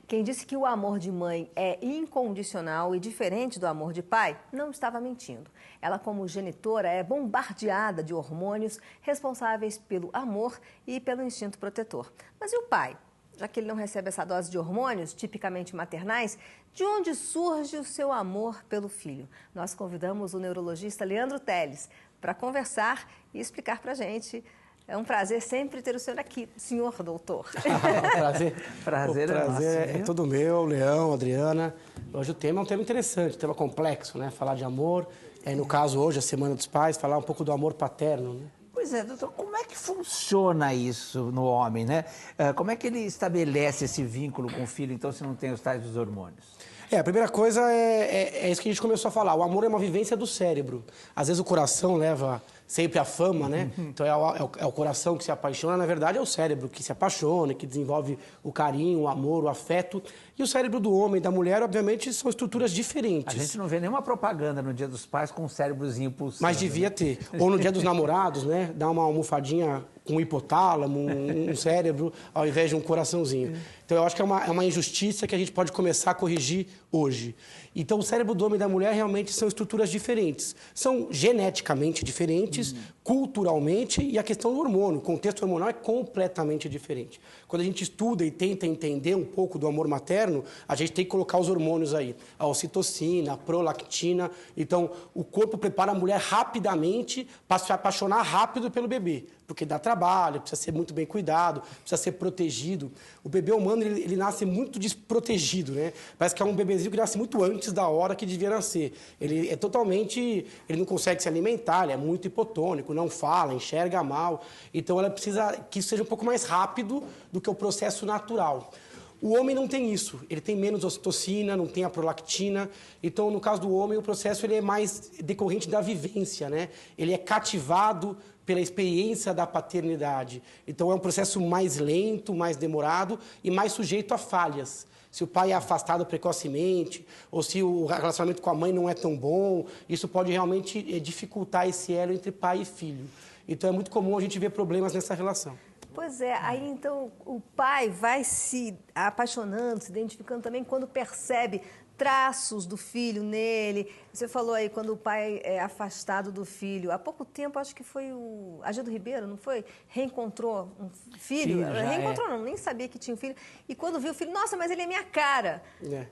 Quem disse que o amor de mãe é incondicional e diferente do amor de pai, não estava mentindo. Ela, como genitora, é bombardeada de hormônios responsáveis pelo amor e pelo instinto protetor. Mas e o pai? Já que ele não recebe essa dose de hormônios, tipicamente maternais, de onde surge o seu amor pelo filho? Nós convidamos o neurologista Leandro Teles para conversar e explicar para a gente. É um prazer sempre ter o senhor aqui, senhor doutor. Prazer é todo meu, Leão, Adriana. Hoje o tema é um tema interessante, um tema complexo, né? Falar de amor, no caso hoje, a Semana dos Pais, falar um pouco do amor paterno, né? Pois é, doutor, como é que funciona isso no homem, né? Como é que ele estabelece esse vínculo com o filho, então, se não tem os tais dos hormônios? A primeira coisa é isso que a gente começou a falar. O amor é uma vivência do cérebro. Às vezes o coração leva sempre a fama, né? Então é o coração que se apaixona. Na verdade, é o cérebro que se apaixona, que desenvolve o carinho, o amor, o afeto. E o cérebro do homem e da mulher, obviamente, são estruturas diferentes. A gente não vê nenhuma propaganda no Dia dos Pais com um cérebrozinho pulsando. Mas devia ter. Ou no Dia dos Namorados, né? Dar uma almofadinha com um hipotálamo, um cérebro, ao invés de um coraçãozinho. Então, eu acho que é uma injustiça que a gente pode começar a corrigir hoje. Então, o cérebro do homem e da mulher realmente são estruturas diferentes. São geneticamente diferentes, culturalmente, e a questão do hormônio, o contexto hormonal é completamente diferente. Quando a gente estuda e tenta entender um pouco do amor materno, a gente tem que colocar os hormônios aí. A ocitocina, a prolactina. Então, o corpo prepara a mulher rapidamente para se apaixonar rápido pelo bebê. Porque dá trabalho, precisa ser muito bem cuidado, precisa ser protegido. O bebê humano, ele nasce muito desprotegido, né? Parece que é um bebezinho que nasce muito antes da hora que devia nascer. Ele não consegue se alimentar, ele é muito hipotônico, não fala, enxerga mal. Então, ela precisa que isso seja um pouco mais rápido do que o processo natural. O homem não tem isso, ele tem menos ocitocina, não tem a prolactina. Então, no caso do homem, o processo ele é mais decorrente da vivência, né? Ele é cativado pela experiência da paternidade. Então, é um processo mais lento, mais demorado e mais sujeito a falhas. Se o pai é afastado precocemente, ou se o relacionamento com a mãe não é tão bom, isso pode realmente dificultar esse elo entre pai e filho. Então, é muito comum a gente ver problemas nessa relação. Pois é, aí então o pai vai se apaixonando, se identificando também quando percebe traços do filho nele. Você falou aí quando o pai é afastado do filho. Há pouco tempo, acho que foi o Agildo Ribeiro, não foi? Reencontrou um filho. Reencontrou não, nem sabia que tinha um filho. E quando viu o filho, nossa, mas ele é minha cara.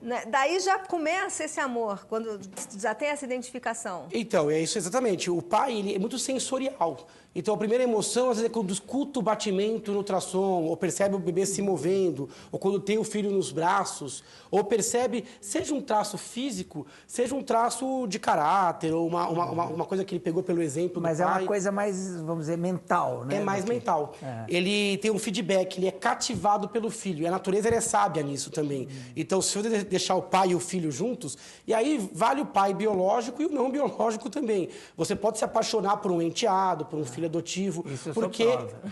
Né? Daí já começa esse amor, quando já tem essa identificação. Então, é isso exatamente. O pai, ele é muito sensorial. Então, a primeira emoção, às vezes, é quando escuta o batimento no ultrassom, ou percebe o bebê se movendo, ou quando tem o filho nos braços, ou percebe, seja um traço físico, seja um traço de caráter, ou uma coisa que ele pegou pelo exemplo do pai. Mas é uma coisa mais, vamos dizer, mental, né? É mais mental. Ele tem um feedback, ele é cativado pelo filho. E a natureza é sábia nisso também. Então, se você deixar o pai e o filho juntos, e aí vale o pai biológico e o não biológico também. Você pode se apaixonar por um enteado, por um filho adotivo, porque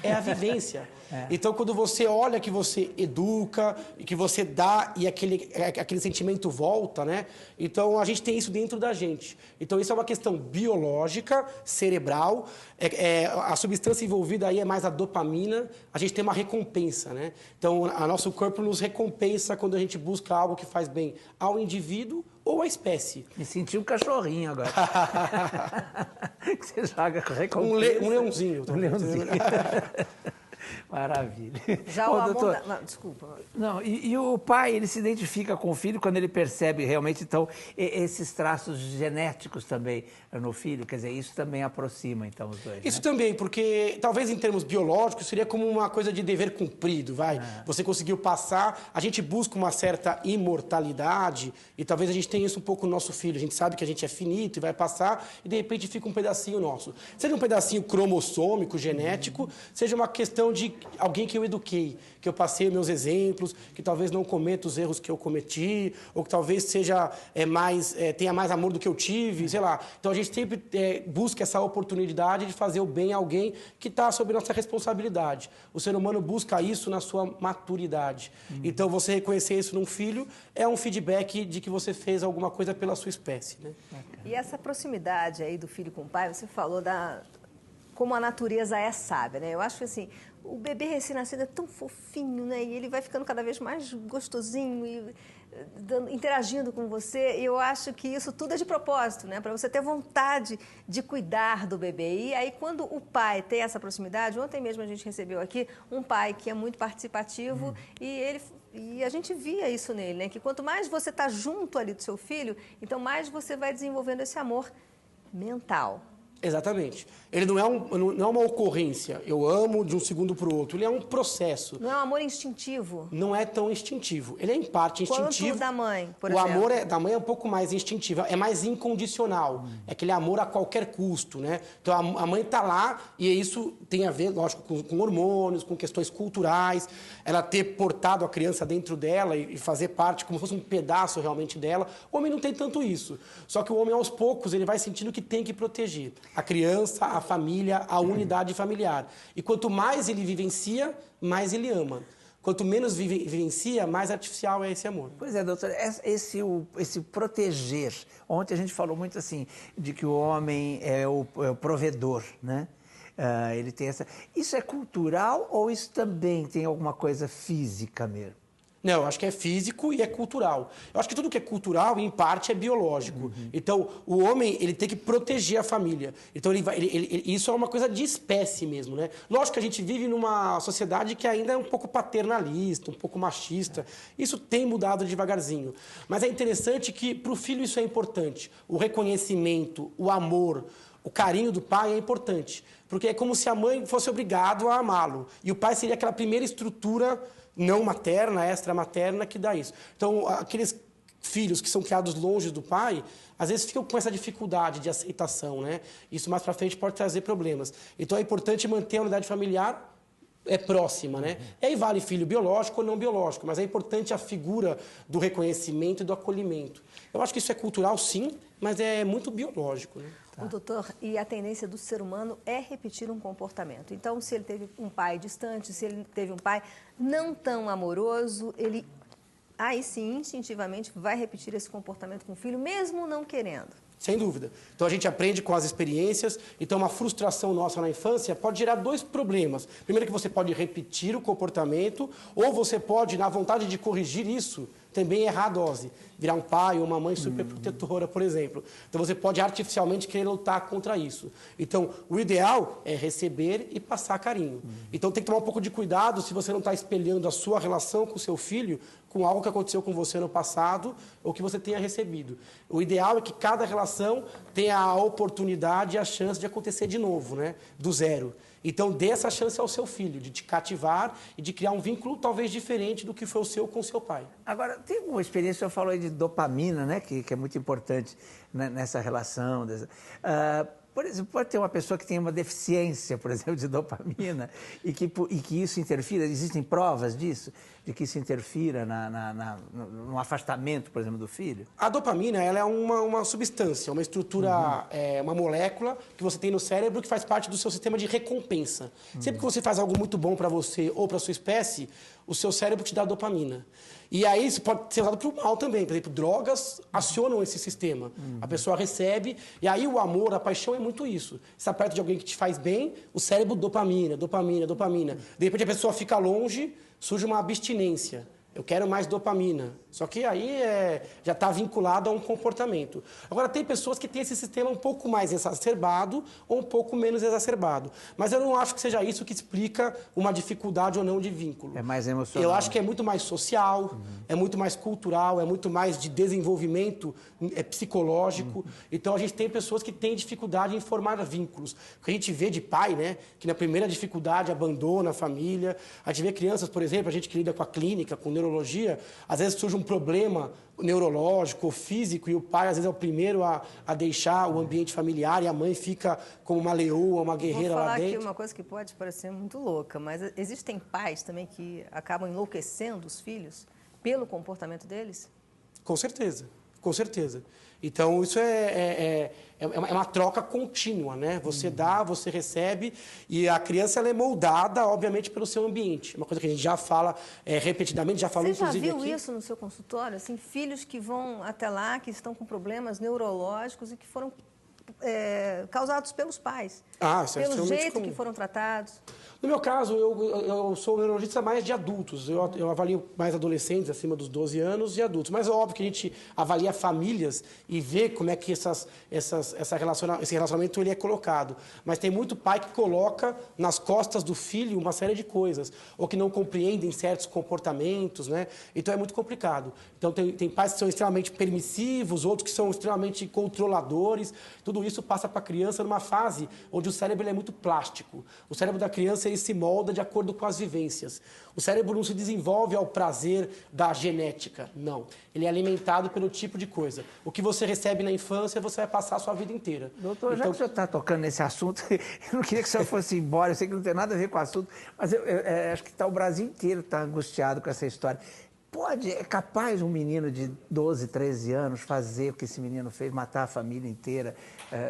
é a vivência. Então, quando você olha que você educa, e que você dá, e aquele sentimento volta, né? Então, a gente tem isso dentro da gente. Então, isso é uma questão biológica, cerebral. A substância envolvida aí é mais a dopamina. A gente tem uma recompensa, né? Então, o nosso corpo nos recompensa quando a gente busca algo que faz bem ao indivíduo ou à espécie. Me senti um cachorrinho agora. Que você joga com recompensa. Um leãozinho. Um leãozinho. Maravilha. Já o amor... Desculpa. Não, e o pai, ele se identifica com o filho quando ele percebe realmente, então, esses traços genéticos também no filho, quer dizer, isso também aproxima, então, os dois, Isso né? também, porque talvez em termos biológicos seria como uma coisa de dever cumprido, vai. Você conseguiu passar, a gente busca uma certa imortalidade e talvez a gente tenha isso um pouco no nosso filho. A gente sabe que a gente é finito e vai passar e de repente fica um pedacinho nosso. Seja um pedacinho cromossômico, genético, seja uma questão de alguém que eu eduquei, que eu passei meus exemplos, que talvez não cometa os erros que eu cometi, ou que talvez seja tenha mais amor do que eu tive, sei lá. Então, a gente sempre busca essa oportunidade de fazer o bem a alguém que está sob nossa responsabilidade. O ser humano busca isso na sua maturidade. Então, você reconhecer isso num filho é um feedback de que você fez alguma coisa pela sua espécie, né? E essa proximidade aí do filho com o pai, você falou como a natureza é sábia, né? Eu acho que, assim, o bebê recém-nascido é tão fofinho, né? E ele vai ficando cada vez mais gostosinho e interagindo com você. E eu acho que isso tudo é de propósito, né? Para você ter vontade de cuidar do bebê. E aí, quando o pai tem essa proximidade, ontem mesmo a gente recebeu aqui um pai que é muito participativo e a gente via isso nele, né? Que quanto mais você está junto ali do seu filho, então mais você vai desenvolvendo esse amor mental. Exatamente. Ele não é uma ocorrência, eu amo de um segundo para o outro. Ele é um processo. Não é um amor instintivo? Não é tão instintivo. Ele é em parte instintivo. Quanto da mãe, por exemplo? exemplo? O amor da mãe é um pouco mais instintivo, é mais incondicional. É aquele amor a qualquer custo, né? Então a mãe está lá e isso tem a ver, lógico, com hormônios, com questões culturais. Ela ter portado a criança dentro dela e fazer parte como se fosse um pedaço realmente dela. O homem não tem tanto isso. Só que o homem, aos poucos, ele vai sentindo que tem que proteger a criança, a família, a unidade familiar. E quanto mais ele vivencia, mais ele ama. Quanto menos vivencia, mais artificial é esse amor. Pois é, doutor, esse proteger. Ontem a gente falou muito assim, de que o homem é o provedor, né? Ele tem essa... Isso é cultural ou isso também tem alguma coisa física mesmo? Não, eu acho que é físico e é cultural. Eu acho que tudo que é cultural, em parte, é biológico. Então, o homem, ele tem que proteger a família. Então, isso é uma coisa de espécie mesmo, né? Lógico que a gente vive numa sociedade que ainda é um pouco paternalista, um pouco machista. Isso tem mudado devagarzinho. Mas é interessante que, para o filho, isso é importante. O reconhecimento, o amor, o carinho do pai é importante. Porque é como se a mãe fosse obrigada a amá-lo. E o pai seria aquela primeira estrutura não materna, extramaterna, que dá isso. Então, aqueles filhos que são criados longe do pai, às vezes ficam com essa dificuldade de aceitação, né? Isso mais para frente pode trazer problemas. Então, é importante manter a unidade familiar próxima, né? E aí vale filho biológico ou não biológico, mas é importante a figura do reconhecimento e do acolhimento. Eu acho que isso é cultural, sim, mas é muito biológico, né? O doutor, e a tendência do ser humano é repetir um comportamento. Então, se ele teve um pai distante, se ele teve um pai não tão amoroso, ele aí sim, instintivamente, vai repetir esse comportamento com o filho, mesmo não querendo. Sem dúvida. Então, a gente aprende com as experiências. Então, uma frustração nossa na infância pode gerar dois problemas. Primeiro, que você pode repetir o comportamento, ou você pode, na vontade de corrigir isso, também errar a dose. Virar um pai ou uma mãe superprotetora, por exemplo. Então, você pode artificialmente querer lutar contra isso. Então, o ideal é receber e passar carinho. Então, tem que tomar um pouco de cuidado se você não está espelhando a sua relação com o seu filho com algo que aconteceu com você no passado ou que você tenha recebido. O ideal é que cada relação tenha a oportunidade e a chance de acontecer de novo, né? Do zero. Então, dê essa chance ao seu filho, de te cativar e de criar um vínculo talvez diferente do que foi o seu com o seu pai. Agora, tem uma experiência, o senhor falou aí de dopamina, né? Que é muito importante nessa relação. Por exemplo, pode ter uma pessoa que tem uma deficiência, por exemplo, de dopamina e que isso interfira, existem provas disso, de que isso interfira no afastamento, por exemplo, do filho? A dopamina, ela é uma substância, uma estrutura, uma molécula que você tem no cérebro que faz parte do seu sistema de recompensa. Sempre que você faz algo muito bom para você ou para a sua espécie, o seu cérebro te dá dopamina. E aí isso pode ser usado para o mal também. Por exemplo, drogas acionam esse sistema. A pessoa recebe, e aí o amor, a paixão é muito isso. Você está perto de alguém que te faz bem, o cérebro dopamina, dopamina, dopamina. De repente a pessoa fica longe, surge uma abstinência. Eu quero mais dopamina. Só que aí já está vinculado a um comportamento. Agora, tem pessoas que têm esse sistema um pouco mais exacerbado ou um pouco menos exacerbado. Mas eu não acho que seja isso que explica uma dificuldade ou não de vínculo. É mais emocional. Eu acho que é muito mais social, é muito mais cultural, é muito mais de desenvolvimento psicológico. Então, a gente tem pessoas que têm dificuldade em formar vínculos. O que a gente vê de pai, né, que na primeira dificuldade abandona a família. A gente vê crianças, por exemplo, a gente que lida com a clínica, com neurologia, às vezes surge um problema neurológico ou físico e o pai, às vezes, é o primeiro a deixar o ambiente familiar e a mãe fica como uma leoa, uma guerreira lá dentro. Vou falar aqui uma coisa que pode parecer muito louca, mas existem pais também que acabam enlouquecendo os filhos pelo comportamento deles? Com certeza, com certeza. Então, isso é uma troca contínua, né? Você dá, você recebe, e a criança ela é moldada, obviamente, pelo seu ambiente. Uma coisa que a gente já fala repetidamente, já falou inclusive aqui. Você já viu isso no seu consultório? Assim, filhos que vão até lá, que estão com problemas neurológicos e que foram causados pelos pais, Isso é pelo extremamente jeito comum. que foram tratados. No meu caso, eu sou neurologista mais de adultos. Eu avalio mais adolescentes, acima dos 12 anos, e adultos. Mas é óbvio que a gente avalia famílias e vê como é que esse relacionamento ele é colocado. Mas tem muito pai que coloca nas costas do filho uma série de coisas, ou que não compreendem certos comportamentos, né? Então é muito complicado. Então tem pais que são extremamente permissivos, outros que são extremamente controladores. Tudo isso passa para a criança numa fase onde o cérebro ele é muito plástico. O cérebro da criança ele se molda de acordo com as vivências. O cérebro não se desenvolve ao prazer da genética, não. Ele é alimentado pelo tipo de coisa. O que você recebe na infância, você vai passar a sua vida inteira. Doutor, já que o senhor está tocando nesse assunto, eu não queria que o senhor fosse embora, eu sei que não tem nada a ver com o assunto, mas eu acho que o Brasil inteiro está angustiado com essa história. É capaz um menino de 12, 13 anos fazer o que esse menino fez, matar a família inteira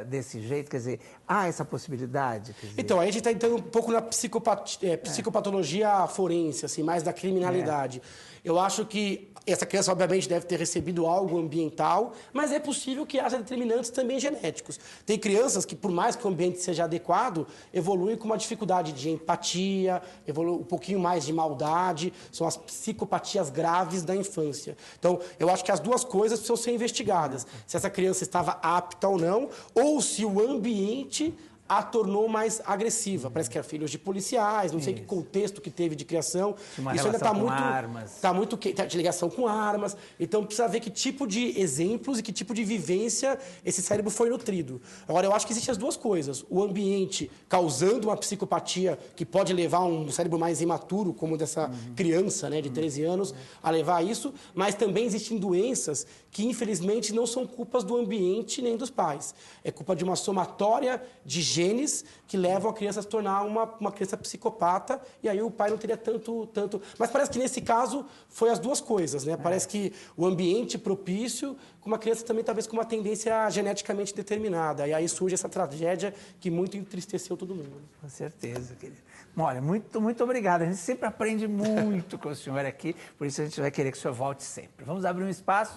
desse jeito? Quer dizer, há essa possibilidade? Quer dizer... Então, a gente está entrando um pouco na psicopatologia forense, assim, mais da criminalidade. Eu acho que essa criança, obviamente, deve ter recebido algo ambiental, mas é possível que haja determinantes também genéticos. Tem crianças que, por mais que o ambiente seja adequado, evoluem com uma dificuldade de empatia, evoluem um pouquinho mais de maldade, são as psicopatias graves da infância. Então, eu acho que as duas coisas precisam ser investigadas. Se essa criança estava apta ou não, ou se o ambiente a tornou mais agressiva. Parece que era filhos de policiais, não sei que contexto que teve de criação. Isso ainda está muito... armas. Está muito... de ligação com armas. Então, precisa ver que tipo de exemplos e que tipo de vivência esse cérebro foi nutrido. Agora, eu acho que existem as duas coisas. O ambiente causando uma psicopatia que pode levar um cérebro mais imaturo, como dessa criança, né, de 13 anos, a levar a isso. Mas também existem doenças que, infelizmente, não são culpas do ambiente nem dos pais. É culpa de uma somatória de genes que levam a criança a se tornar uma criança psicopata, e aí o pai não teria tanto... Mas parece que nesse caso foi as duas coisas, né? Parece que o ambiente propício, com uma criança também talvez com uma tendência geneticamente determinada. E aí surge essa tragédia que muito entristeceu todo mundo. Com certeza, querido. Olha, muito, muito obrigado. A gente sempre aprende muito com o senhor aqui, por isso a gente vai querer que o senhor volte sempre. Vamos abrir um espaço.